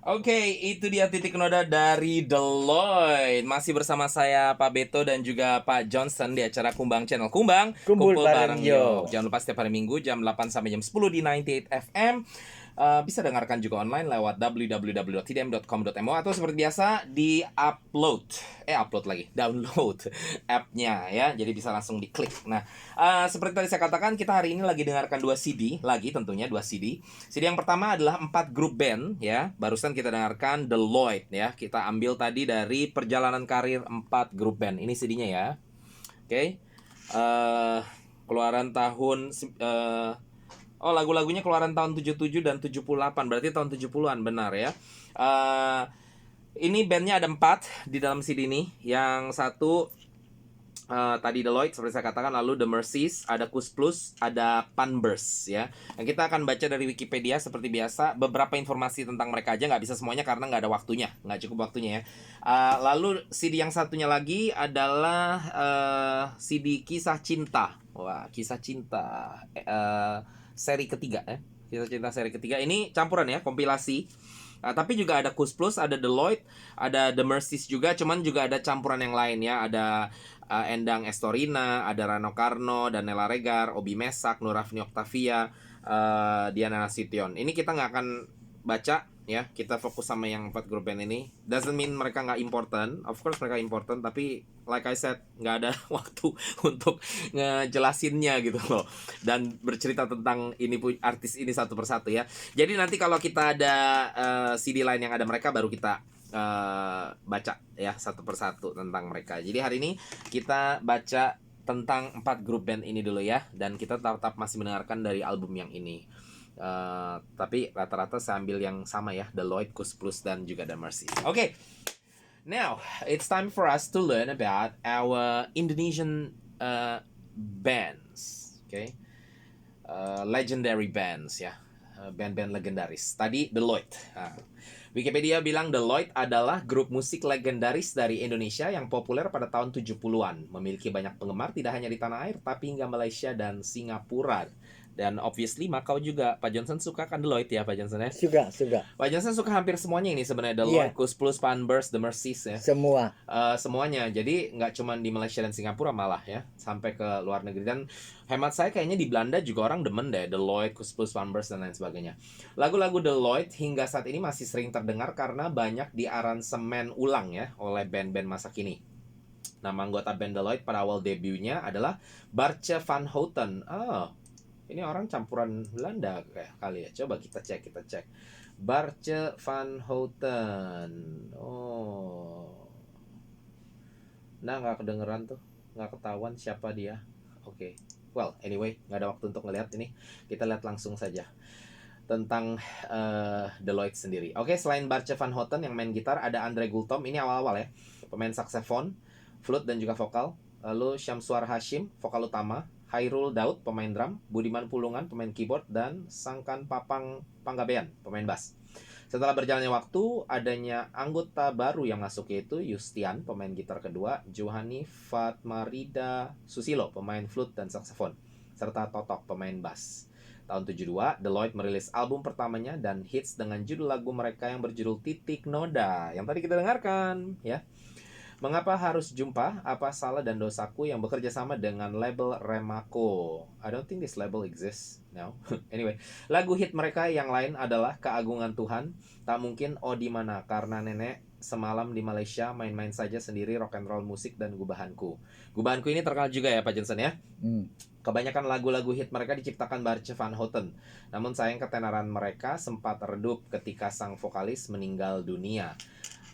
Oke, itu dia titik noda dari Deloitte. Masih bersama saya Pak Beto dan juga Pak Johnson di acara Kumbang Channel Kumbang, Kumpul kumpul bareng bareng yo. yo. Jangan lupa setiap hari Minggu jam 8 sampai jam 10 di 98 FM. Bisa dengarkan juga online lewat www.tdm.com.mo atau seperti biasa di upload lagi, download app-nya ya. Jadi bisa langsung diklik. Nah, seperti tadi saya katakan, kita hari ini lagi dengarkan 2 CD lagi, tentunya 2 CD. CD yang pertama adalah 4 grup band ya. Barusan kita dengarkan Deloitte ya. Kita ambil tadi dari perjalanan karir 4 grup band. Ini CD-nya ya. Oke. Keluaran tahun lagu-lagunya keluaran tahun 77 dan 78. Berarti tahun 70-an benar ya. Ini bandnya ada 4 di dalam CD ini. Yang satu tadi Deloitte seperti saya katakan, lalu The Mercies, ada Kus Plus, ada Panbers ya. Yang kita akan baca dari Wikipedia seperti biasa, beberapa informasi tentang mereka aja, nggak bisa semuanya karena nggak ada waktunya, nggak cukup waktunya ya. Lalu CD yang satunya lagi adalah CD Kisah Cinta. Wah, Kisah Cinta seri ketiga ya. Kisah Cinta seri ketiga ini campuran ya, kompilasi. Tapi juga ada Kus Plus, ada Deloitte, ada The Mercies juga, cuman juga ada campuran yang lain ya. Ada Endang Estorina, ada Rano Karno, dan Nela Regar, Obi Mesak, Nurafni Octavia, Diana Nasution. Ini kita nggak akan baca ya, kita fokus sama yang 4 grup band ini. Doesn't mean mereka nggak important, of course mereka important, tapi like I said, nggak ada waktu untuk ngejelasinnya gitu loh, dan bercerita tentang ini artis ini satu persatu ya. Jadi nanti kalau kita ada CD lain yang ada mereka, baru kita baca ya satu persatu tentang mereka. Jadi hari ini kita baca tentang 4 grup band ini dulu ya, dan kita tetap masih mendengarkan dari album yang ini. Tapi rata-rata saya ambil yang sama ya, Deloitte, Kus Plus, dan juga The Mercy. Oke. Now, it's time for us to learn about our Indonesian bands. Okay. Legendary bands ya. Band-band legendaris. Tadi Deloitte. Wikipedia bilang Deloitte adalah grup musik legendaris dari Indonesia yang populer pada tahun 70-an. Memiliki banyak penggemar tidak hanya di tanah air, tapi hingga Malaysia dan Singapura. Dan obviously Makau juga. Pak Johnson suka kan Deloitte ya Pak Johnson ya? Suka. Pak Johnson suka hampir semuanya ini sebenarnya. Deloitte, Iya, Kus Plus, Panbers, The Mercies ya. semua. Semuanya. Jadi nggak cuma di Malaysia dan Singapura malah ya, sampai ke luar negeri. Dan hemat saya kayaknya di Belanda juga orang demen deh Deloitte, Kus Plus, Panbers, dan lain sebagainya. Lagu-lagu Deloitte hingga saat ini masih sering terdengar karena banyak diaransemen ulang ya oleh band-band masa kini. Nama anggota band Deloitte pada awal debutnya adalah Bartje van Houten. Ini orang campuran Belanda kayak kali ya. Coba kita cek. Bartje van Houten. Nah, nggak kedengeran tuh, nggak ketahuan siapa dia. Oke. Well, anyway, nggak ada waktu untuk ngeliat ini. Kita lihat langsung saja tentang Deloitte sendiri. Oke, selain Bartje van Houten yang main gitar, ada Andre Gultom. Ini awal-awal ya, pemain saksofon, flute, dan juga vokal. Lalu Syamsuar Hashim, vokal utama. Hairul Daud, pemain drum. Budiman Pulungan, pemain keyboard. Dan Sangkan Papang Panggabean, pemain bass. Setelah berjalannya waktu, adanya anggota baru yang masuk, yaitu Yustian, pemain gitar kedua, Johani Fatmarida Susilo, pemain flute dan saksofon, serta Totok, pemain bass. Tahun 72, Deloitte merilis album pertamanya dan hits dengan judul lagu mereka yang berjudul Titik Noda, yang tadi kita dengarkan ya. Mengapa harus jumpa? Apa salah dan dosaku yang bekerja sama dengan label Remako? I don't think this label exists now. Anyway, lagu hit mereka yang lain adalah Keagungan Tuhan, Tak Mungkin, Oh Di Mana, Karena Nenek, Semalam di Malaysia, Main-Main Saja Sendiri, Rock and Roll Musik, dan Gubahanku. Gubahanku ini terkenal juga ya Pak Johnson ya. Kebanyakan lagu-lagu hit mereka diciptakan Bartje van Houten. Namun sayang ketenaran mereka sempat redup ketika sang vokalis meninggal dunia.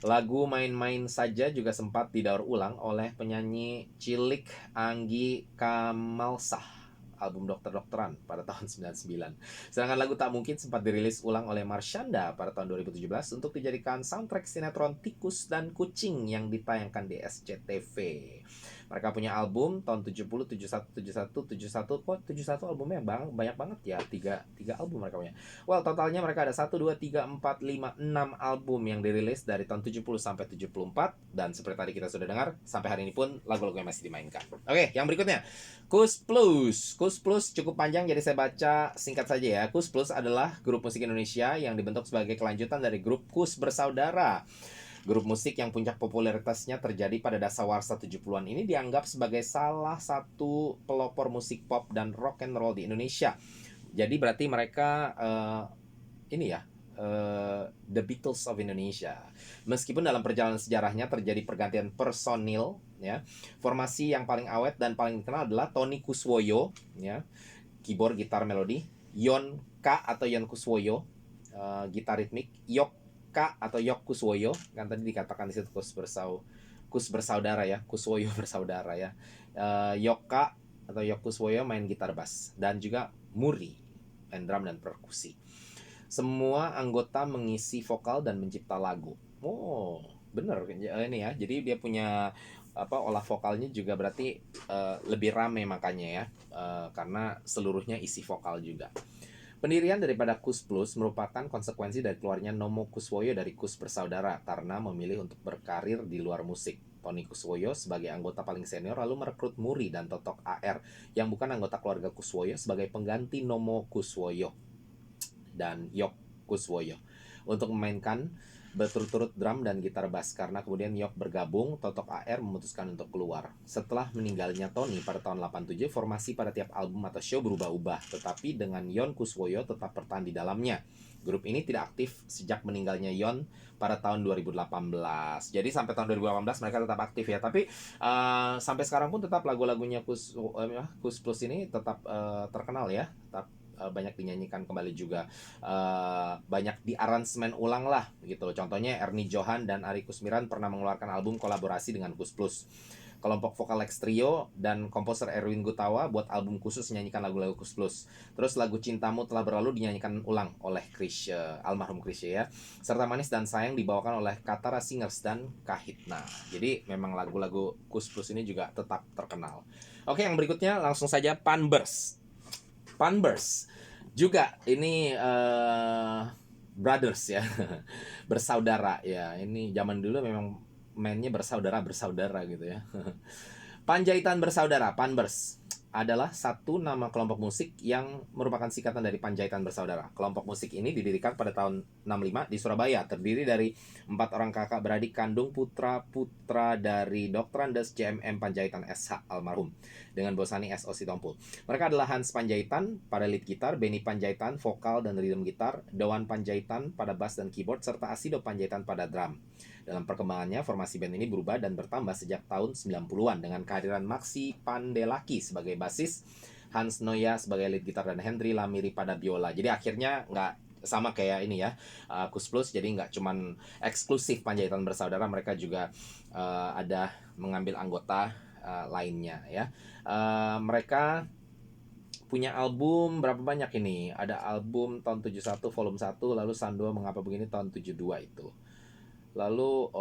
Lagu Main-Main Saja juga sempat didaur ulang oleh penyanyi cilik Anggi Kamalsah, album Dokter-Dokteran pada tahun 99. Sedangkan lagu Tak Mungkin sempat dirilis ulang oleh Marshanda pada tahun 2017 untuk dijadikan soundtrack sinetron Tikus dan Kucing yang ditayangkan di SCTV. Mereka punya album tahun 70, 71, 71, 71. Kok 71 albumnya banyak banget ya. Tiga album mereka punya. Well, totalnya mereka ada 1, 2, 3, 4, 5, 6 album yang dirilis dari tahun 70 sampai 74. Dan seperti tadi kita sudah dengar, sampai hari ini pun lagu-lagu yang masih dimainkan. Oke, yang berikutnya Koes Plus. Koes Plus cukup panjang, jadi saya baca singkat saja ya. Koes Plus adalah grup musik Indonesia yang dibentuk sebagai kelanjutan dari grup Koes Bersaudara. Grup musik yang puncak popularitasnya terjadi pada dasawarsa 70-an ini dianggap sebagai salah satu pelopor musik pop dan rock and roll di Indonesia. Jadi berarti mereka The Beatles of Indonesia. Meskipun dalam perjalanan sejarahnya terjadi pergantian personil, ya, formasi yang paling awet dan paling dikenal adalah Tony Kuswoyo, ya, keyboard, gitar, melodi, Yon K atau Yon Kuswoyo, gitar ritmik, Yok K atau Yok Kuswoyo, kan tadi dikatakan di situ Kus bersaudara ya, Kuswoyo bersaudara ya, Yok K atau Yok Kuswoyo main gitar bass, dan juga Muri main drum dan perkusi. Semua anggota mengisi vokal dan mencipta lagu. Oh, bener ini ya. Jadi dia punya olah vokalnya juga berarti lebih rame makanya ya, karena seluruhnya isi vokal juga. Pendirian daripada Koes Plus merupakan konsekuensi dari keluarnya Nomo Kuswoyo dari Koes Bersaudara karena memilih untuk berkarir di luar musik. Tony Kuswoyo sebagai anggota paling senior lalu merekrut Muri dan Totok AR yang bukan anggota keluarga Kuswoyo sebagai pengganti Nomo Kuswoyo dan Yok Kuswoyo untuk memainkan berturut-turut drum dan gitar bass. Karena kemudian Yok bergabung, Totok AR memutuskan untuk keluar. Setelah meninggalnya Tony pada tahun 87, formasi pada tiap album atau show berubah-ubah, tetapi dengan Yon Kuswoyo tetap bertahan di dalamnya. Grup ini tidak aktif sejak meninggalnya Yon pada tahun 2018. Jadi sampai tahun 2018 mereka tetap aktif ya. Tapi sampai sekarang pun tetap lagu-lagunya Koes Plus ini tetap terkenal ya. Tetap banyak dinyanyikan kembali juga, banyak diaransemen ulang lah gitu. Contohnya Ernie Johan dan Ari Kusmiran pernah mengeluarkan album kolaborasi dengan Koes Plus. Kelompok vokal Lex Trio dan komposer Erwin Gutawa buat album khusus menyanyikan lagu-lagu Koes Plus. Terus lagu Cintamu Telah Berlalu dinyanyikan ulang oleh Chrisye, almarhum Chrisye ya. Serta Manis dan Sayang dibawakan oleh Katara Singers dan Kahitna. Jadi memang lagu-lagu Koes Plus ini juga tetap terkenal. Oke, yang berikutnya langsung saja Panbers juga ini brothers ya, bersaudara ya. Ini zaman dulu memang mainnya bersaudara gitu ya. Panjaitan Bersaudara, Panbers, adalah satu nama kelompok musik yang merupakan singkatan dari Panjaitan Bersaudara. Kelompok musik ini didirikan pada tahun 65 di Surabaya, terdiri dari 4 orang kakak beradik kandung putra-putra dari Dr. Andes JMM Panjaitan SH almarhum dengan Bosani S. Ositompul. Mereka adalah Hans Panjaitan pada lead gitar, Benny Panjaitan vokal dan rhythm gitar, Dewan Panjaitan pada bass dan keyboard, serta Asido Panjaitan pada drum. Dalam perkembangannya, formasi band ini berubah dan bertambah sejak tahun 90-an dengan kehadiran Maxi Pandelaki sebagai basis, Hans Noya sebagai lead gitar, dan Hendry Lamiri pada biola. Jadi akhirnya nggak sama kayak ini ya, Koes Plus, jadi nggak cuman eksklusif Panjaitan Bersaudara, mereka juga ada mengambil anggota lainnya ya. Mereka punya album berapa banyak ini? Ada album tahun 71 volume 1, lalu Sando Mengapa Begini tahun 72 itu. Lalu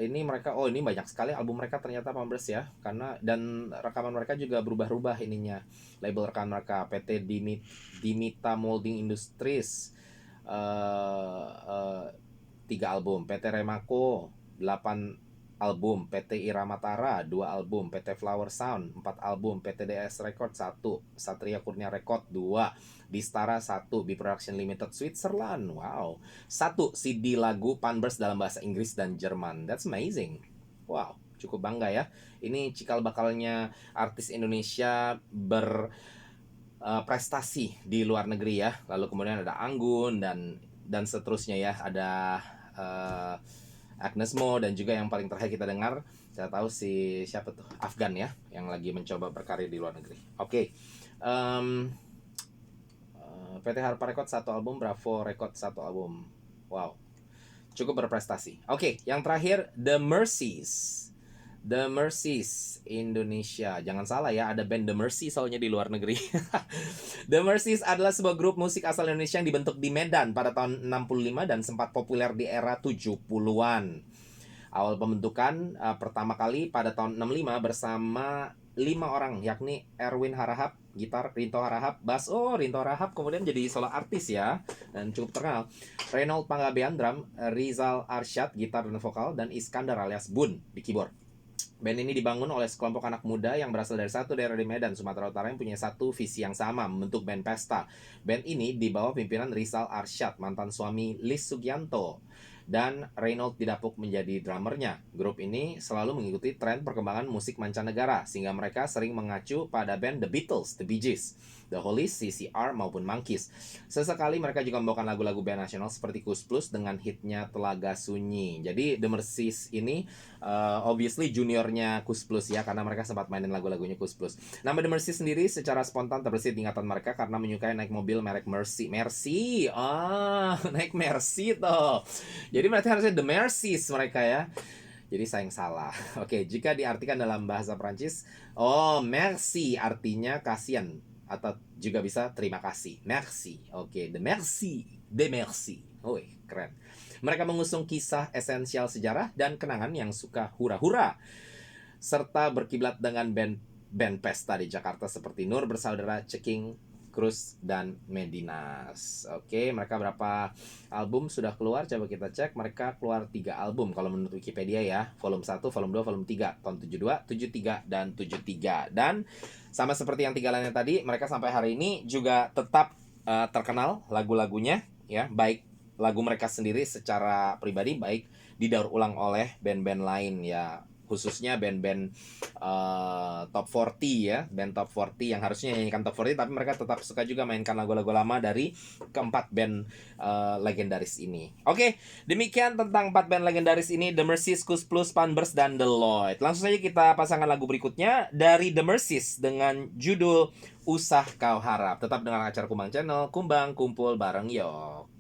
ini banyak sekali album mereka ternyata Panbers ya, karena dan rekaman mereka juga berubah-ubah ininya. Label rekaman mereka PT Dimita Molding Industries 3 album, PT Remako 8 album, PT Irama Tara 2 album, PT Flower Sound 4 album, PT DS Record 1, Satria Kurnia Record 2, Distara 1, B Production Limited Switzerland, wow, 1 CD lagu Panbers dalam bahasa Inggris dan Jerman. That's amazing. Wow, cukup bangga ya. Ini cikal bakalnya artis Indonesia berprestasi di luar negeri ya. Lalu kemudian ada Anggun dan seterusnya ya. Ada Agnes Mo, dan juga yang paling terakhir kita dengar, saya tahu si siapa tuh, Afgan ya, yang lagi mencoba berkarir di luar negeri. Oke. PT Harpa Record 1 album, Bravo Record 1 album. Wow, cukup berprestasi. Oke, yang terakhir The Mercies Indonesia. Jangan salah ya, ada band The Mercy soalnya di luar negeri. The Mercies adalah sebuah grup musik asal Indonesia yang dibentuk di Medan pada tahun 65 dan sempat populer di era 70-an. Awal pembentukan pertama kali pada tahun 65 bersama 5 orang, yakni Erwin Harahap gitar, Rinto Harahap bass. Rinto Harahap kemudian jadi solo artis ya, dan cukup terkenal. Reynold Panggabean drum, Rizal Arsyad gitar dan vokal, dan Iskandar alias Bun di keyboard. Band ini dibangun oleh sekelompok anak muda yang berasal dari satu daerah di Medan, Sumatera Utara, yang punya satu visi yang sama, membentuk band pesta. Band ini di bawah pimpinan Rizal Arsyad, mantan suami Lis Sugianto, dan Reynold didapuk menjadi drummernya. Grup ini selalu mengikuti tren perkembangan musik mancanegara, sehingga mereka sering mengacu pada band The Beatles, The Bee Gees, The Hollies, CCR, maupun Monkees. Sesekali mereka juga membawakan lagu-lagu band nasional seperti Kus Plus dengan hitnya Telaga Sunyi. Jadi The Mercies ini obviously juniornya Kus Plus ya, karena mereka sempat mainin lagu-lagunya Kus Plus. Nama The Mercies sendiri secara spontan terbesit di ingatan mereka karena menyukai naik mobil merek Mercy. Naik Mercy toh. Jadi berarti harusnya The Mercies mereka ya. Jadi saya yang salah. Oke, jika diartikan dalam bahasa Prancis, merci artinya kasihan, atau juga bisa terima kasih. Merci. Oke, The Merci. The Merci. Keren. Mereka mengusung kisah esensial sejarah dan kenangan yang suka hura-hura, serta berkiblat dengan band pesta di Jakarta seperti Nur Bersaudara, Ceking, Cruz, dan Medinas. Oke, mereka berapa album sudah keluar? Coba kita cek. Mereka keluar 3 album kalau menurut Wikipedia ya. Volume 1, volume 2, volume 3. Tahun 72, 73, dan 73. Dan sama seperti yang 3 lainnya tadi, mereka sampai hari ini juga tetap terkenal lagu-lagunya ya. Baik lagu mereka sendiri secara pribadi, baik didaur ulang oleh band-band lain ya, khususnya band-band top 40 ya, band top 40 yang harusnya nyanyikan top 40, tapi mereka tetap suka juga mainkan lagu-lagu lama dari keempat band legendaris ini. Oke, demikian tentang 4 band legendaris ini, The Mercies, Kus Plus, Panbers, dan The Lloyd. Langsung saja kita pasangkan lagu berikutnya dari The Mercies dengan judul Usah Kau Harap. Tetap dengan acara Kumbang Channel, Kumbang Kumpul Bareng Yok.